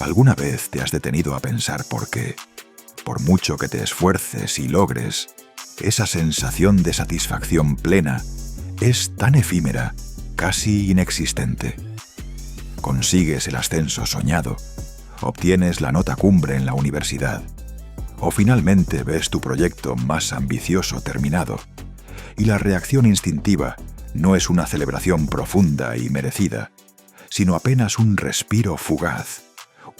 ¿Alguna vez te has detenido a pensar por qué, por mucho que te esfuerces y logres, esa sensación de satisfacción plena es tan efímera, casi inexistente? Consigues el ascenso soñado, obtienes la nota cumbre en la universidad, o finalmente ves tu proyecto más ambicioso terminado, y la reacción instintiva no es una celebración profunda y merecida, sino apenas un respiro fugaz,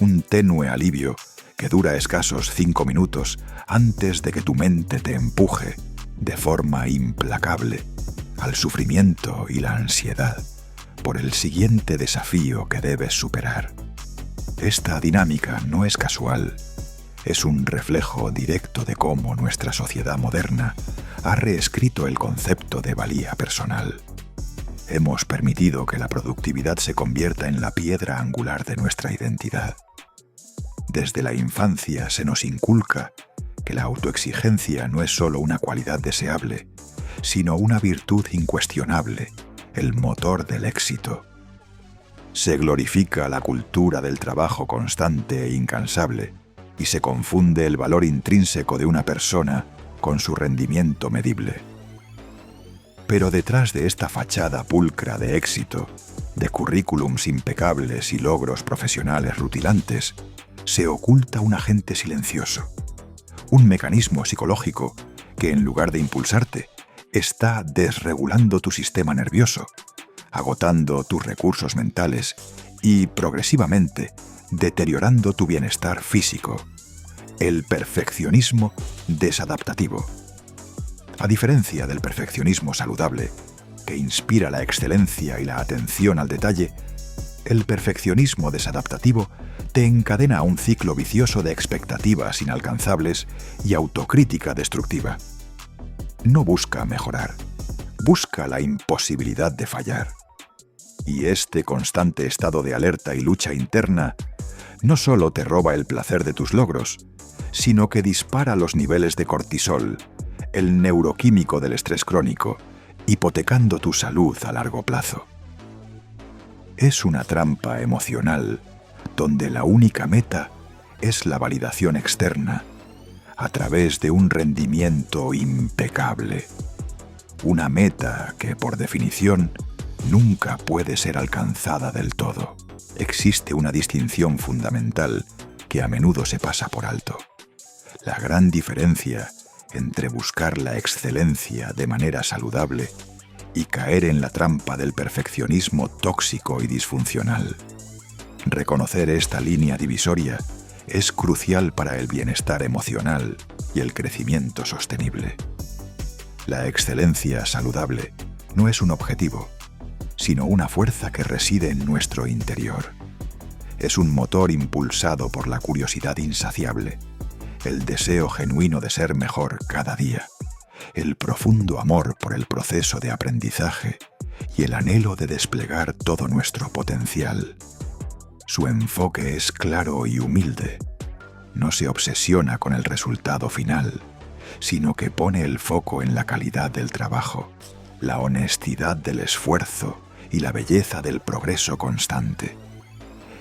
un tenue alivio que dura escasos 5 minutos antes de que tu mente te empuje, de forma implacable, al sufrimiento y la ansiedad por el siguiente desafío que debes superar. Esta dinámica no es casual, es un reflejo directo de cómo nuestra sociedad moderna ha reescrito el concepto de valía personal. Hemos permitido que la productividad se convierta en la piedra angular de nuestra identidad. Desde la infancia se nos inculca que la autoexigencia no es solo una cualidad deseable, sino una virtud incuestionable, el motor del éxito. Se glorifica la cultura del trabajo constante e incansable, y se confunde el valor intrínseco de una persona con su rendimiento medible. Pero detrás de esta fachada pulcra de éxito, de currículums impecables y logros profesionales rutilantes, se oculta un agente silencioso, un mecanismo psicológico que, en lugar de impulsarte, está desregulando tu sistema nervioso, agotando tus recursos mentales y, progresivamente, deteriorando tu bienestar físico: el perfeccionismo desadaptativo. A diferencia del perfeccionismo saludable, que inspira la excelencia y la atención al detalle, el perfeccionismo desadaptativo te encadena a un ciclo vicioso de expectativas inalcanzables y autocrítica destructiva. No busca mejorar, busca la imposibilidad de fallar. Y este constante estado de alerta y lucha interna no solo te roba el placer de tus logros, sino que dispara los niveles de cortisol, el neuroquímico del estrés crónico, hipotecando tu salud a largo plazo. Es una trampa emocional donde la única meta es la validación externa, a través de un rendimiento impecable. Una meta que, por definición, nunca puede ser alcanzada del todo. Existe una distinción fundamental que a menudo se pasa por alto: la gran diferencia entre buscar la excelencia de manera saludable y caer en la trampa del perfeccionismo tóxico y disfuncional. Reconocer esta línea divisoria es crucial para el bienestar emocional y el crecimiento sostenible. La excelencia saludable no es un objetivo, sino una fuerza que reside en nuestro interior. Es un motor impulsado por la curiosidad insaciable, el deseo genuino de ser mejor cada día, el profundo amor por el proceso de aprendizaje y el anhelo de desplegar todo nuestro potencial. Su enfoque es claro y humilde. No se obsesiona con el resultado final, sino que pone el foco en la calidad del trabajo, la honestidad del esfuerzo y la belleza del progreso constante.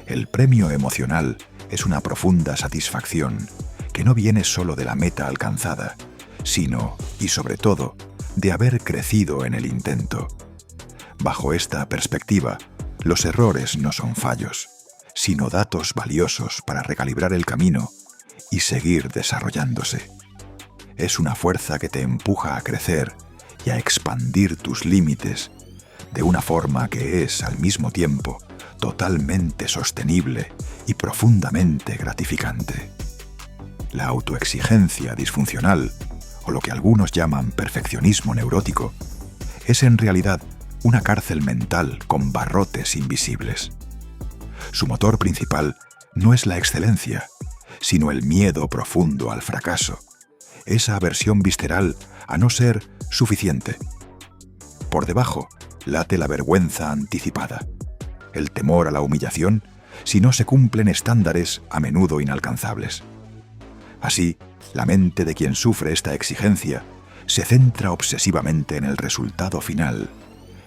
El premio emocional es una profunda satisfacción que no viene solo de la meta alcanzada, sino, y sobre todo, de haber crecido en el intento. Bajo esta perspectiva, los errores no son fallos, sino datos valiosos para recalibrar el camino y seguir desarrollándose. Es una fuerza que te empuja a crecer y a expandir tus límites de una forma que es, al mismo tiempo, totalmente sostenible y profundamente gratificante. La autoexigencia disfuncional, o lo que algunos llaman perfeccionismo neurótico, es en realidad una cárcel mental con barrotes invisibles. Su motor principal no es la excelencia, sino el miedo profundo al fracaso, esa aversión visceral a no ser suficiente. Por debajo late la vergüenza anticipada, el temor a la humillación si no se cumplen estándares a menudo inalcanzables. Así, la mente de quien sufre esta exigencia se centra obsesivamente en el resultado final,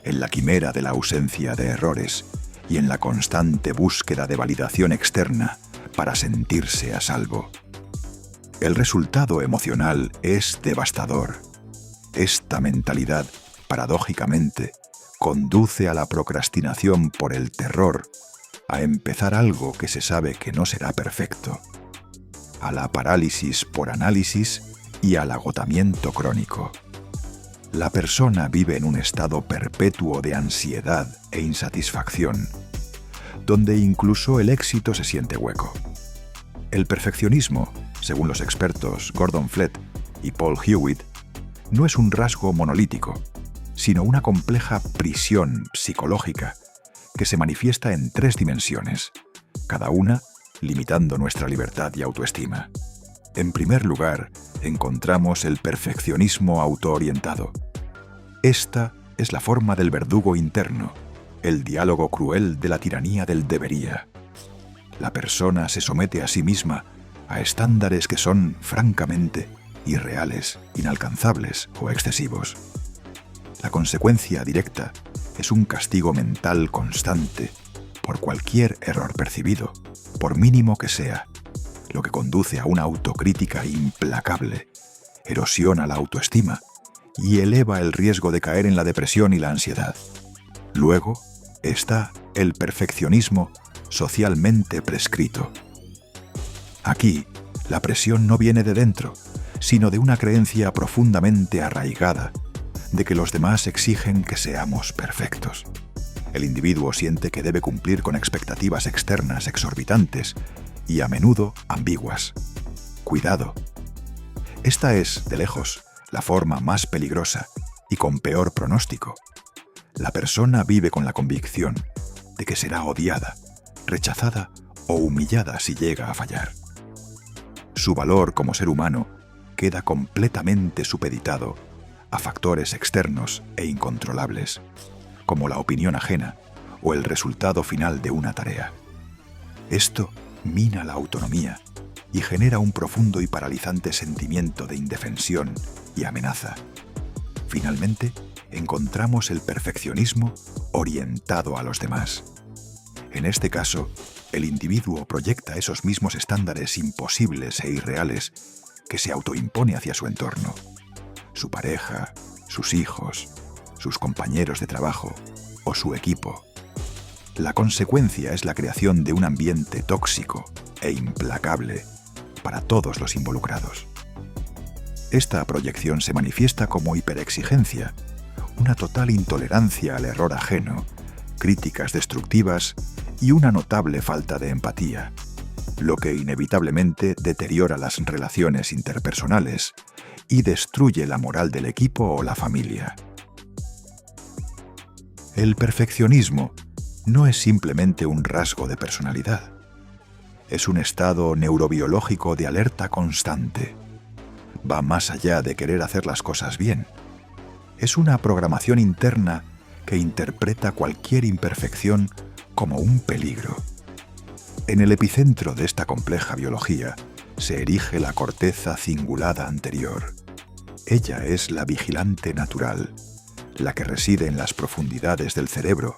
en la quimera de la ausencia de errores y en la constante búsqueda de validación externa para sentirse a salvo. El resultado emocional es devastador. Esta mentalidad, paradójicamente, conduce a la procrastinación por el terror, a empezar algo que se sabe que no será perfecto, a la parálisis por análisis y al agotamiento crónico. La persona vive en un estado perpetuo de ansiedad e insatisfacción, donde incluso el éxito se siente hueco. El perfeccionismo, según los expertos Gordon Flett y Paul Hewitt, no es un rasgo monolítico, sino una compleja prisión psicológica que se manifiesta en 3 dimensiones, cada una limitando nuestra libertad y autoestima. En primer lugar, encontramos el perfeccionismo autoorientado. Esta es la forma del verdugo interno, el diálogo cruel de la tiranía del debería. La persona se somete a sí misma a estándares que son, francamente, irreales, inalcanzables o excesivos. La consecuencia directa es un castigo mental constante por cualquier error percibido, por mínimo que sea, lo que conduce a una autocrítica implacable, erosiona la autoestima y eleva el riesgo de caer en la depresión y la ansiedad. Luego está el perfeccionismo socialmente prescrito. Aquí, la presión no viene de dentro, sino de una creencia profundamente arraigada de que los demás exigen que seamos perfectos. El individuo siente que debe cumplir con expectativas externas exorbitantes y a menudo ambiguas. Cuidado. Esta es, de lejos, la forma más peligrosa y con peor pronóstico. La persona vive con la convicción de que será odiada, rechazada o humillada si llega a fallar. Su valor como ser humano queda completamente supeditado a factores externos e incontrolables, como la opinión ajena o el resultado final de una tarea. Esto mina la autonomía y genera un profundo y paralizante sentimiento de indefensión y amenaza. Finalmente, encontramos el perfeccionismo orientado a los demás. En este caso, el individuo proyecta esos mismos estándares imposibles e irreales que se autoimpone hacia su entorno. Su pareja, sus hijos, sus compañeros de trabajo o su equipo. La consecuencia es la creación de un ambiente tóxico e implacable para todos los involucrados. Esta proyección se manifiesta como hiperexigencia, una total intolerancia al error ajeno, críticas destructivas y una notable falta de empatía, lo que inevitablemente deteriora las relaciones interpersonales y destruye la moral del equipo o la familia. El perfeccionismo no es simplemente un rasgo de personalidad. Es un estado neurobiológico de alerta constante. Va más allá de querer hacer las cosas bien. Es una programación interna que interpreta cualquier imperfección como un peligro. En el epicentro de esta compleja biología se erige la corteza cingulada anterior. Ella es la vigilante natural, la que reside en las profundidades del cerebro,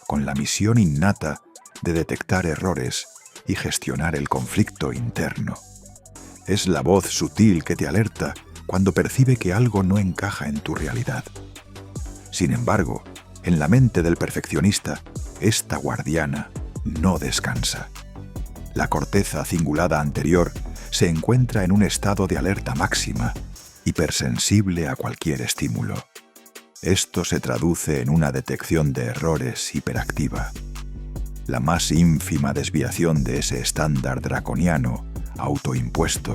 con la misión innata de detectar errores y gestionar el conflicto interno. Es la voz sutil que te alerta cuando percibe que algo no encaja en tu realidad. Sin embargo, en la mente del perfeccionista, esta guardiana no descansa. La corteza cingulada anterior se encuentra en un estado de alerta máxima, hipersensible a cualquier estímulo. Esto se traduce en una detección de errores hiperactiva. La más ínfima desviación de ese estándar draconiano, autoimpuesto,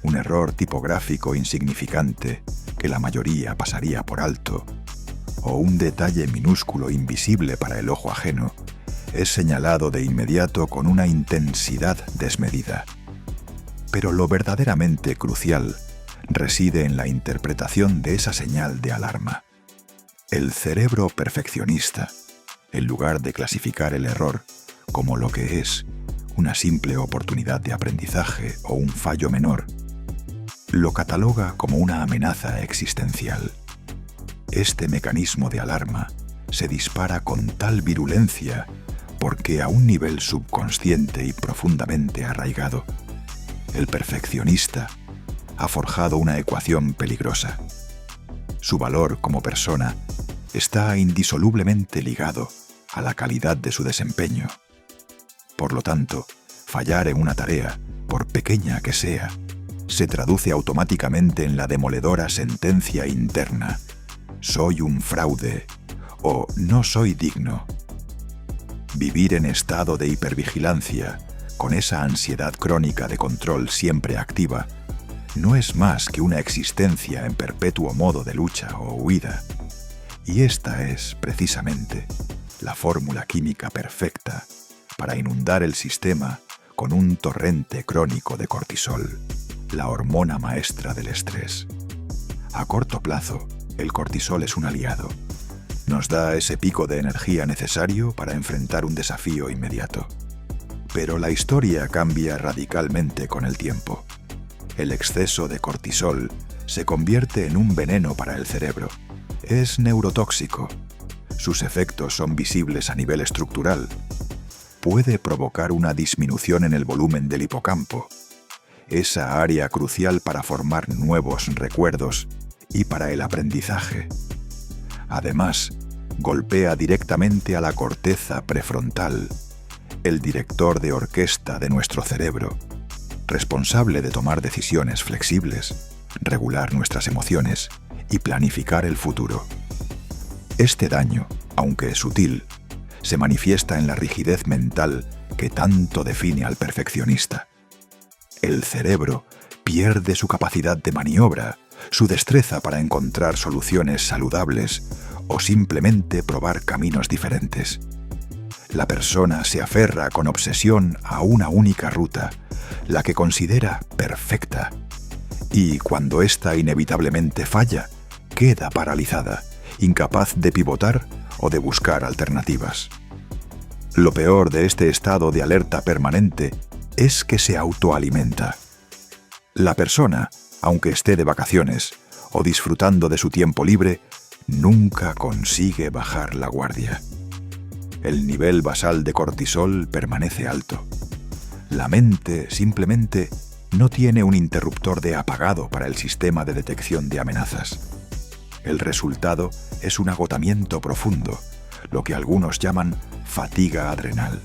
un error tipográfico insignificante que la mayoría pasaría por alto, o un detalle minúsculo invisible para el ojo ajeno, es señalado de inmediato con una intensidad desmedida. Pero lo verdaderamente crucial reside en la interpretación de esa señal de alarma. El cerebro perfeccionista, en lugar de clasificar el error como lo que es, una simple oportunidad de aprendizaje o un fallo menor, lo cataloga como una amenaza existencial. Este mecanismo de alarma se dispara con tal virulencia porque a un nivel subconsciente y profundamente arraigado, el perfeccionista ha forjado una ecuación peligrosa. Su valor como persona está indisolublemente ligado a la calidad de su desempeño. Por lo tanto, fallar en una tarea, por pequeña que sea, se traduce automáticamente en la demoledora sentencia interna: soy un fraude o no soy digno. Vivir en estado de hipervigilancia, con esa ansiedad crónica de control siempre activa, no es más que una existencia en perpetuo modo de lucha o huida. Y esta es, precisamente, la fórmula química perfecta para inundar el sistema con un torrente crónico de cortisol, la hormona maestra del estrés. A corto plazo, el cortisol es un aliado. Nos da ese pico de energía necesario para enfrentar un desafío inmediato. Pero la historia cambia radicalmente con el tiempo. El exceso de cortisol se convierte en un veneno para el cerebro. Es neurotóxico. Sus efectos son visibles a nivel estructural. Puede provocar una disminución en el volumen del hipocampo, esa área crucial para formar nuevos recuerdos y para el aprendizaje. Además, golpea directamente a la corteza prefrontal, el director de orquesta de nuestro cerebro, responsable de tomar decisiones flexibles, regular nuestras emociones y planificar el futuro. Este daño, aunque sutil, se manifiesta en la rigidez mental que tanto define al perfeccionista. El cerebro pierde su capacidad de maniobra, su destreza para encontrar soluciones saludables o simplemente probar caminos diferentes. La persona se aferra con obsesión a una única ruta, la que considera perfecta, y cuando ésta inevitablemente falla, queda paralizada, incapaz de pivotar o de buscar alternativas. Lo peor de este estado de alerta permanente es que se autoalimenta. La persona, aunque esté de vacaciones o disfrutando de su tiempo libre, nunca consigue bajar la guardia. El nivel basal de cortisol permanece alto. La mente simplemente no tiene un interruptor de apagado para el sistema de detección de amenazas. El resultado es un agotamiento profundo, lo que algunos llaman fatiga adrenal,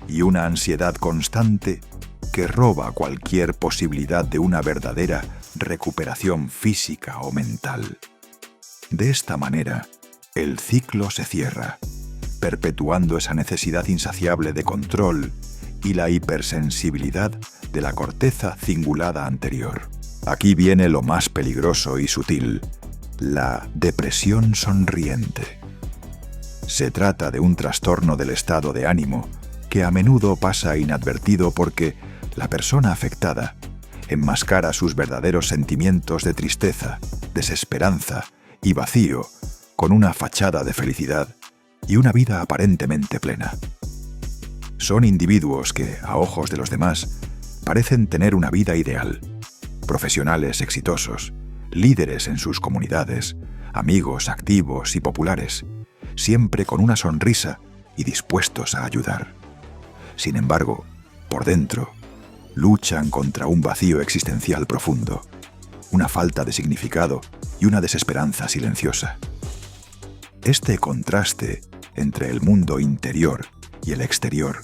y una ansiedad constante que roba cualquier posibilidad de una verdadera recuperación física o mental. De esta manera, el ciclo se cierra, perpetuando esa necesidad insaciable de control y la hipersensibilidad de la corteza cingulada anterior. Aquí viene lo más peligroso y sutil: la depresión sonriente. Se trata de un trastorno del estado de ánimo que a menudo pasa inadvertido porque la persona afectada enmascara sus verdaderos sentimientos de tristeza, desesperanza y vacío con una fachada de felicidad y una vida aparentemente plena. Son individuos que, a ojos de los demás, parecen tener una vida ideal: profesionales exitosos, líderes en sus comunidades, amigos activos y populares, siempre con una sonrisa y dispuestos a ayudar. Sin embargo, por dentro, luchan contra un vacío existencial profundo, una falta de significado y una desesperanza silenciosa. Este contraste entre el mundo interior y el exterior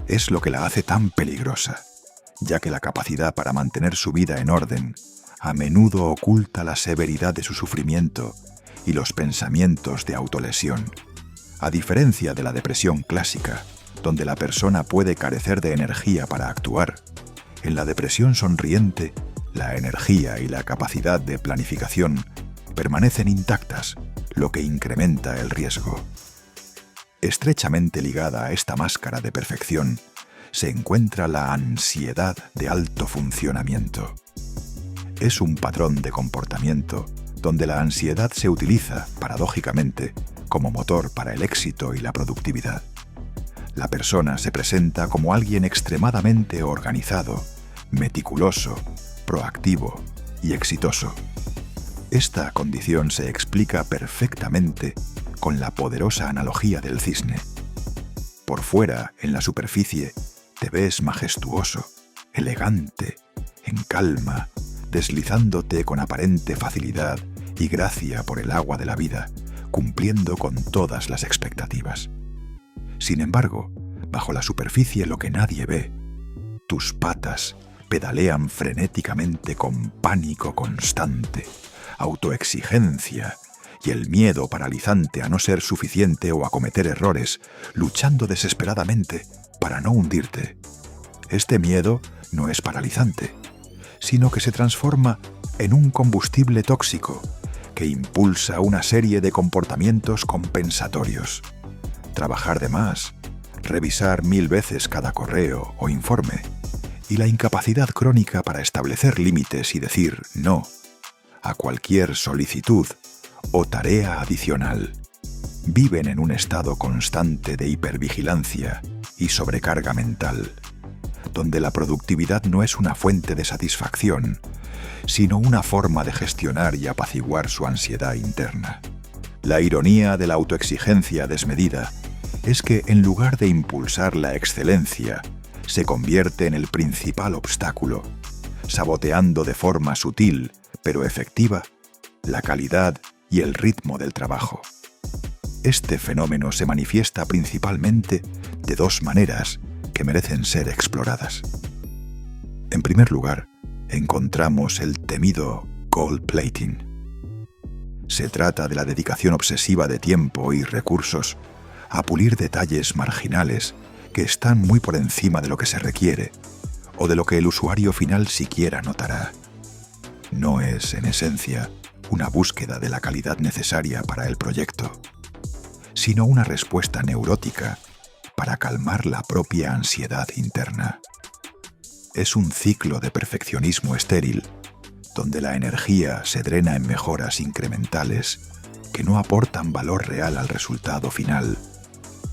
es lo que la hace tan peligrosa, ya que la capacidad para mantener su vida en orden a menudo oculta la severidad de su sufrimiento y los pensamientos de autolesión. A diferencia de la depresión clásica, donde la persona puede carecer de energía para actuar, en la depresión sonriente, la energía y la capacidad de planificación permanecen intactas, lo que incrementa el riesgo. Estrechamente ligada a esta máscara de perfección se encuentra la ansiedad de alto funcionamiento. Es un patrón de comportamiento donde la ansiedad se utiliza, paradójicamente, como motor para el éxito y la productividad. La persona se presenta como alguien extremadamente organizado, meticuloso, proactivo y exitoso. Esta condición se explica perfectamente con la poderosa analogía del cisne. por fuera, en la superficie, te ves majestuoso, elegante, en calma, deslizándote con aparente facilidad y gracia por el agua de la vida, cumpliendo con todas las expectativas. Sin embargo, bajo la superficie lo que nadie ve, tus patas pedalean frenéticamente con pánico constante, autoexigencia y el miedo paralizante a no ser suficiente o a cometer errores, luchando desesperadamente para no hundirte. Este miedo no es paralizante, sino que se transforma en un combustible tóxico que impulsa una serie de comportamientos compensatorios. Trabajar de más, revisar 1000 veces cada correo o informe, y la incapacidad crónica para establecer límites y decir no a cualquier solicitud o tarea adicional. Viven en un estado constante de hipervigilancia y sobrecarga mental, donde la productividad no es una fuente de satisfacción, sino una forma de gestionar y apaciguar su ansiedad interna. La ironía de la autoexigencia desmedida es que en lugar de impulsar la excelencia, se convierte en el principal obstáculo, saboteando de forma sutil pero efectiva la calidad y el ritmo del trabajo. Este fenómeno se manifiesta principalmente de 2 maneras que merecen ser exploradas. En primer lugar, encontramos el temido gold plating. Se trata de la dedicación obsesiva de tiempo y recursos a pulir detalles marginales que están muy por encima de lo que se requiere o de lo que el usuario final siquiera notará. No es, en esencia, una búsqueda de la calidad necesaria para el proyecto, sino una respuesta neurótica para calmar la propia ansiedad interna. Es un ciclo de perfeccionismo estéril, donde la energía se drena en mejoras incrementales que no aportan valor real al resultado final,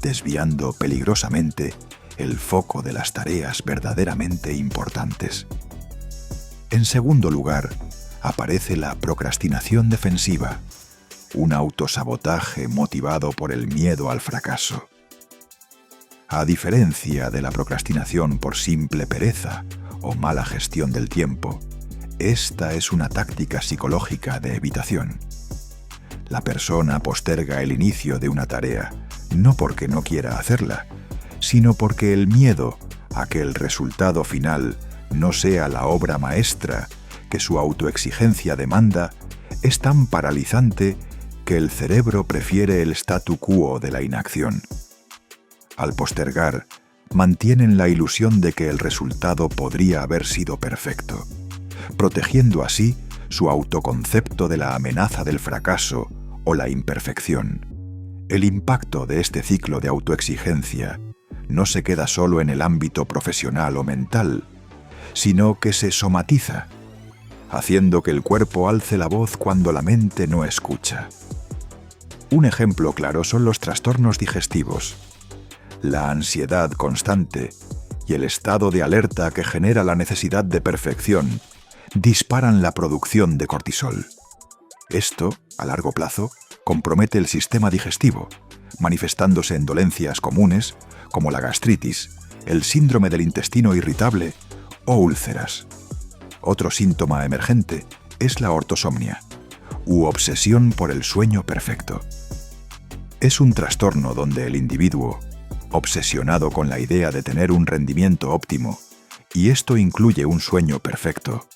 desviando peligrosamente el foco de las tareas verdaderamente importantes. En segundo lugar, aparece la procrastinación defensiva, un autosabotaje motivado por el miedo al fracaso. A diferencia de la procrastinación por simple pereza o mala gestión del tiempo, esta es una táctica psicológica de evitación. La persona posterga el inicio de una tarea, no porque no quiera hacerla, sino porque el miedo a que el resultado final no sea la obra maestra que su autoexigencia demanda es tan paralizante que el cerebro prefiere el statu quo de la inacción. Al postergar, mantienen la ilusión de que el resultado podría haber sido perfecto, protegiendo así su autoconcepto de la amenaza del fracaso o la imperfección. El impacto de este ciclo de autoexigencia no se queda solo en el ámbito profesional o mental, sino que se somatiza, haciendo que el cuerpo alce la voz cuando la mente no escucha. Un ejemplo claro son los trastornos digestivos. La ansiedad constante y el estado de alerta que genera la necesidad de perfección disparan la producción de cortisol. Esto, a largo plazo, compromete el sistema digestivo, manifestándose en dolencias comunes como la gastritis, el síndrome del intestino irritable o úlceras. Otro síntoma emergente es la ortosomnia, u obsesión por el sueño perfecto. Es un trastorno donde el individuo, obsesionado con la idea de tener un rendimiento óptimo, y esto incluye un sueño perfecto,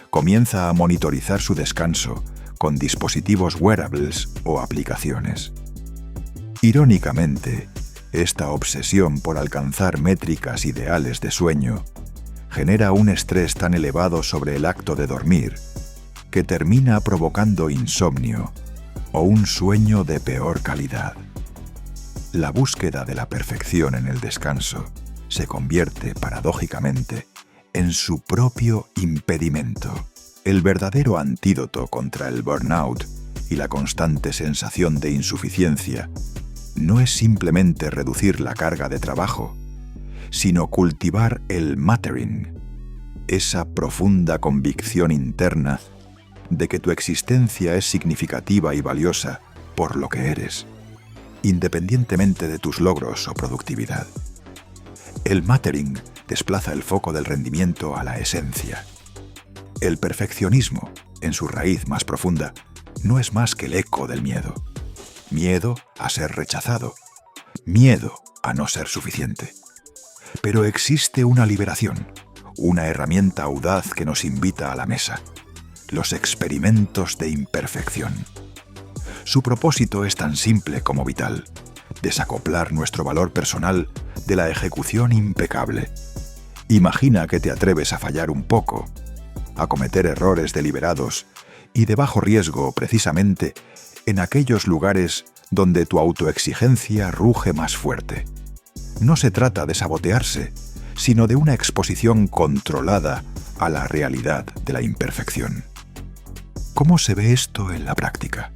comienza a monitorizar su descanso con dispositivos wearables o aplicaciones. Irónicamente, esta obsesión por alcanzar métricas ideales de sueño genera un estrés tan elevado sobre el acto de dormir que termina provocando insomnio o un sueño de peor calidad. La búsqueda de la perfección en el descanso se convierte, paradójicamente, en su propio impedimento. El verdadero antídoto contra el burnout y la constante sensación de insuficiencia no es simplemente reducir la carga de trabajo, sino cultivar el mattering, esa profunda convicción interna de que tu existencia es significativa y valiosa por lo que eres, independientemente de tus logros o productividad. El mattering desplaza el foco del rendimiento a la esencia. El perfeccionismo, en su raíz más profunda, no es más que el eco del miedo. Miedo a ser rechazado. Miedo a no ser suficiente. Pero existe una liberación, una herramienta audaz que nos invita a la mesa: los experimentos de imperfección. Su propósito es tan simple como vital: desacoplar nuestro valor personal de la ejecución impecable. Imagina que te atreves a fallar un poco, a cometer errores deliberados y de bajo riesgo precisamente en aquellos lugares donde tu autoexigencia ruge más fuerte. No se trata de sabotearse, sino de una exposición controlada a la realidad de la imperfección. ¿Cómo se ve esto en la práctica?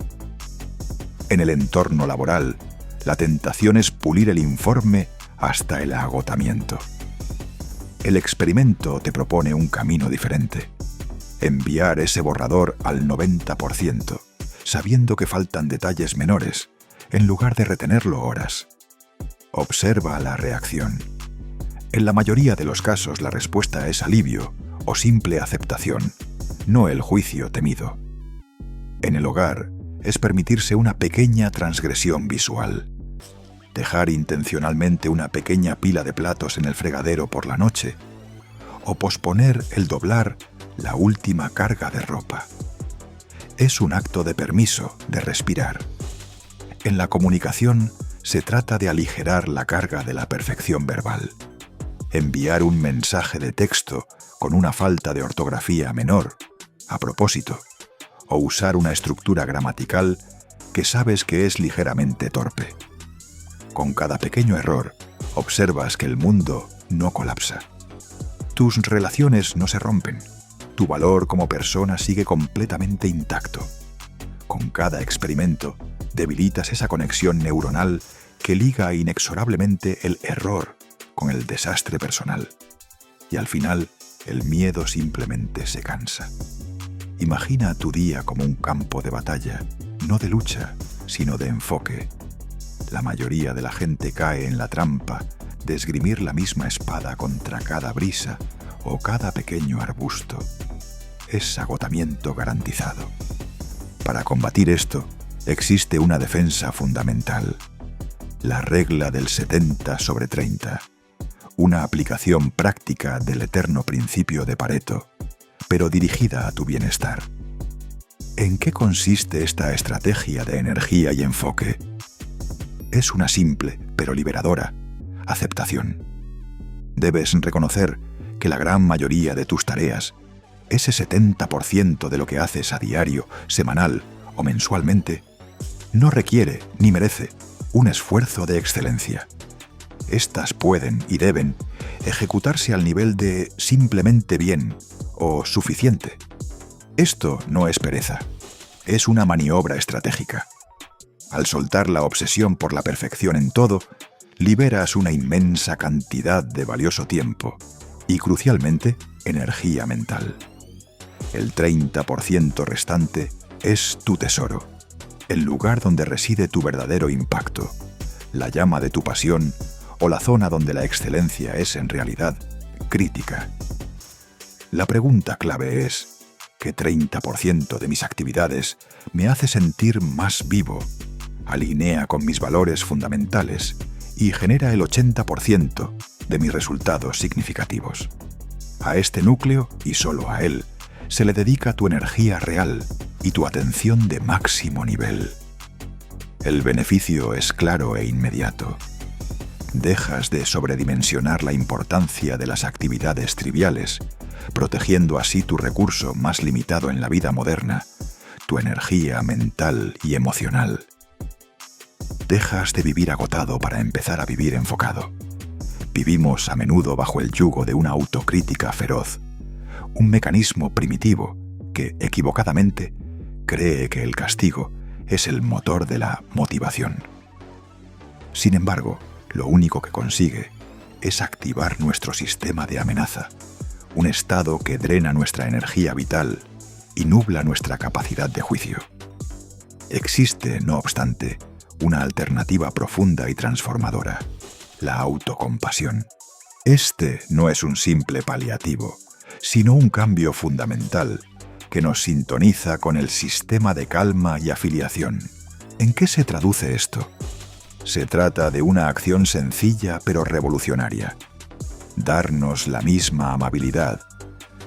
En el entorno laboral, la tentación es pulir el informe hasta el agotamiento. El experimento te propone un camino diferente: enviar ese borrador al 90%, sabiendo que faltan detalles menores, en lugar de retenerlo horas. Observa la reacción. En la mayoría de los casos la respuesta es alivio o simple aceptación, no el juicio temido. En el hogar es permitirse una pequeña transgresión visual. Dejar intencionalmente una pequeña pila de platos en el fregadero por la noche, o posponer el doblar la última carga de ropa. Es un acto de permiso, de respirar. En la comunicación se trata de aligerar la carga de la perfección verbal. Enviar un mensaje de texto con una falta de ortografía menor, a propósito, o usar una estructura gramatical que sabes que es ligeramente torpe. Con cada pequeño error, observas que el mundo no colapsa. Tus relaciones no se rompen. Tu valor como persona sigue completamente intacto. Con cada experimento, debilitas esa conexión neuronal que liga inexorablemente el error con el desastre personal. Y al final, el miedo simplemente se cansa. Imagina tu día como un campo de batalla, no de lucha, sino de enfoque. La mayoría de la gente cae en la trampa de esgrimir la misma espada contra cada brisa o cada pequeño arbusto. Es agotamiento garantizado. Para combatir esto, existe una defensa fundamental: la regla del 70/30, una aplicación práctica del eterno principio de Pareto, pero dirigida a tu bienestar. ¿En qué consiste esta estrategia de energía y enfoque? Es una simple, pero liberadora, aceptación. Debes reconocer que la gran mayoría de tus tareas, ese 70% de lo que haces a diario, semanal o mensualmente, no requiere ni merece un esfuerzo de excelencia. Estas pueden y deben ejecutarse al nivel de simplemente bien o suficiente. Esto no es pereza, es una maniobra estratégica. Al soltar la obsesión por la perfección en todo, liberas una inmensa cantidad de valioso tiempo y, crucialmente, energía mental. El 30% restante es tu tesoro, el lugar donde reside tu verdadero impacto, la llama de tu pasión o la zona donde la excelencia es en realidad crítica. La pregunta clave es: ¿qué 30% de mis actividades me hace sentir más vivo, alinea con mis valores fundamentales y genera el 80% de mis resultados significativos? A este núcleo, y solo a él, se le dedica tu energía real y tu atención de máximo nivel. El beneficio es claro e inmediato. Dejas de sobredimensionar la importancia de las actividades triviales, protegiendo así tu recurso más limitado en la vida moderna, tu energía mental y emocional. Dejas de vivir agotado para empezar a vivir enfocado. Vivimos a menudo bajo el yugo de una autocrítica feroz, un mecanismo primitivo que, equivocadamente, cree que el castigo es el motor de la motivación. Sin embargo, lo único que consigue es activar nuestro sistema de amenaza, un estado que drena nuestra energía vital y nubla nuestra capacidad de juicio. Existe, no obstante, una alternativa profunda y transformadora: la autocompasión. Este no es un simple paliativo, sino un cambio fundamental que nos sintoniza con el sistema de calma y afiliación. ¿En qué se traduce esto? Se trata de una acción sencilla pero revolucionaria: darnos la misma amabilidad,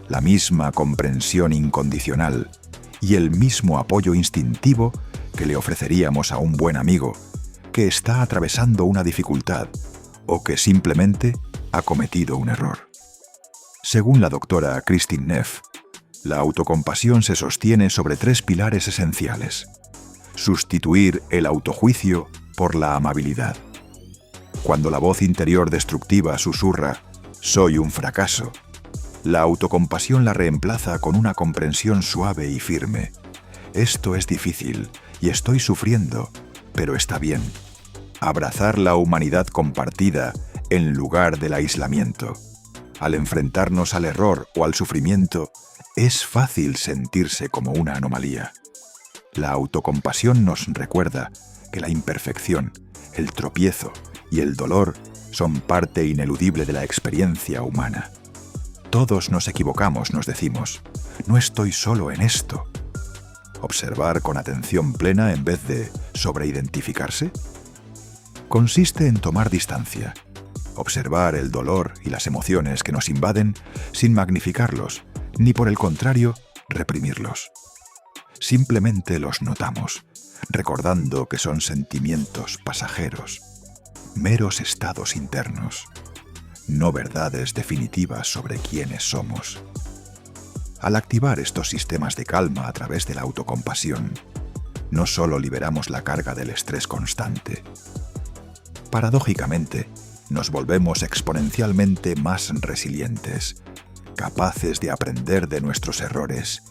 la misma comprensión incondicional y el mismo apoyo instintivo que le ofreceríamos a un buen amigo que está atravesando una dificultad o que simplemente ha cometido un error. Según la doctora Kristin Neff, la autocompasión se sostiene sobre 3 pilares esenciales: sustituir el autojuicio por la amabilidad. Cuando la voz interior destructiva susurra «soy un fracaso», la autocompasión la reemplaza con una comprensión suave y firme. «Esto es difícil y estoy sufriendo, pero está bien». Abrazar la humanidad compartida en lugar del aislamiento. Al enfrentarnos al error o al sufrimiento, es fácil sentirse como una anomalía. La autocompasión nos recuerda que la imperfección, el tropiezo y el dolor son parte ineludible de la experiencia humana. Todos nos equivocamos, nos decimos. No estoy solo en esto. Observar con atención plena en vez de sobreidentificarse consiste en tomar distancia, observar el dolor y las emociones que nos invaden sin magnificarlos, ni por el contrario, reprimirlos. Simplemente los notamos, recordando que son sentimientos pasajeros, meros estados internos, no verdades definitivas sobre quiénes somos. Al activar estos sistemas de calma a través de la autocompasión, no solo liberamos la carga del estrés constante. Paradójicamente, nos volvemos exponencialmente más resilientes, capaces de aprender de nuestros errores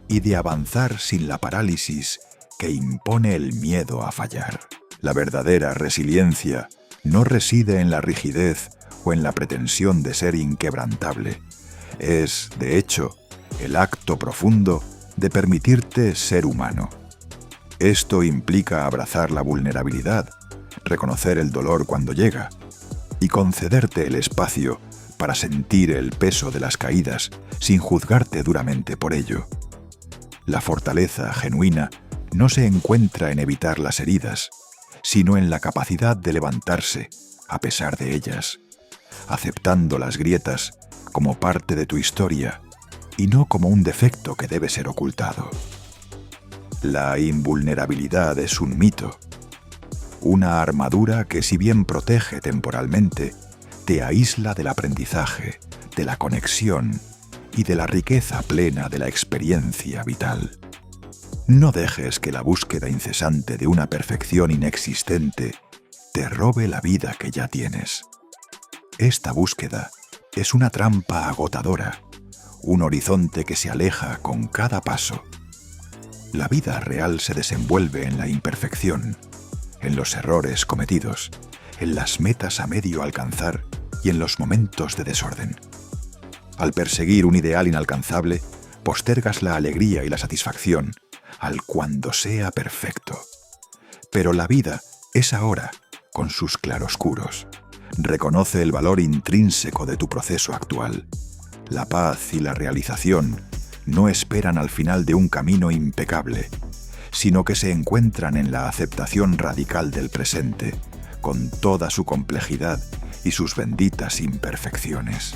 y de avanzar sin la parálisis que impone el miedo a fallar. La verdadera resiliencia no reside en la rigidez o en la pretensión de ser inquebrantable. Es, de hecho, el acto profundo de permitirte ser humano. Esto implica abrazar la vulnerabilidad, reconocer el dolor cuando llega y concederte el espacio para sentir el peso de las caídas sin juzgarte duramente por ello. La fortaleza genuina no se encuentra en evitar las heridas, sino en la capacidad de levantarse a pesar de ellas, aceptando las grietas como parte de tu historia y no como un defecto que debe ser ocultado. La invulnerabilidad es un mito, una armadura que, si bien protege temporalmente, te aísla del aprendizaje, de la conexión y de la riqueza plena de la experiencia vital. No dejes que la búsqueda incesante de una perfección inexistente te robe la vida que ya tienes. Esta búsqueda es una trampa agotadora, un horizonte que se aleja con cada paso. La vida real se desenvuelve en la imperfección, en los errores cometidos, en las metas a medio alcanzar y en los momentos de desorden. Al perseguir un ideal inalcanzable, postergas la alegría y la satisfacción al cuando sea perfecto. Pero la vida es ahora, con sus claroscuros. Reconoce el valor intrínseco de tu proceso actual. La paz y la realización no esperan al final de un camino impecable, sino que se encuentran en la aceptación radical del presente, con toda su complejidad y sus benditas imperfecciones.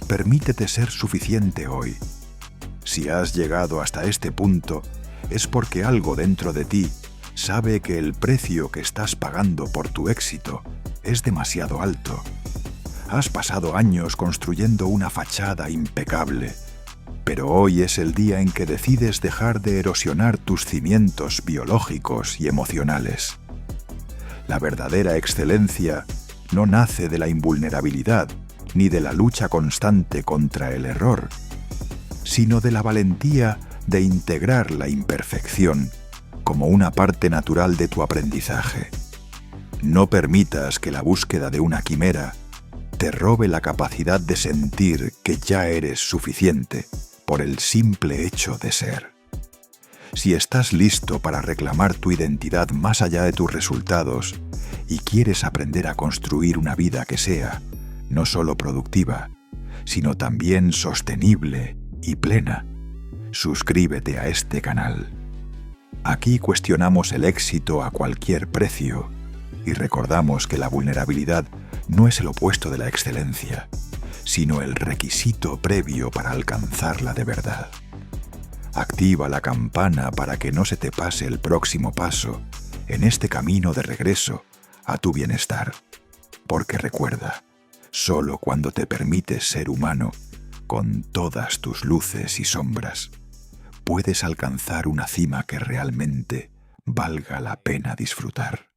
Permítete ser suficiente hoy. Si has llegado hasta este punto, es porque algo dentro de ti sabe que el precio que estás pagando por tu éxito es demasiado alto. Has pasado años construyendo una fachada impecable, pero hoy es el día en que decides dejar de erosionar tus cimientos biológicos y emocionales. La verdadera excelencia no nace de la invulnerabilidad ni de la lucha constante contra el error, sino de la valentía de integrar la imperfección como una parte natural de tu aprendizaje. No permitas que la búsqueda de una quimera te robe la capacidad de sentir que ya eres suficiente por el simple hecho de ser. Si estás listo para reclamar tu identidad más allá de tus resultados y quieres aprender a construir una vida que sea no solo productiva, sino también sostenible y plena, suscríbete a este canal. Aquí cuestionamos el éxito a cualquier precio y recordamos que la vulnerabilidad no es el opuesto de la excelencia, sino el requisito previo para alcanzarla de verdad. Activa la campana para que no se te pase el próximo paso en este camino de regreso a tu bienestar. Porque recuerda, solo cuando te permites ser humano, con todas tus luces y sombras, puedes alcanzar una cima que realmente valga la pena disfrutar.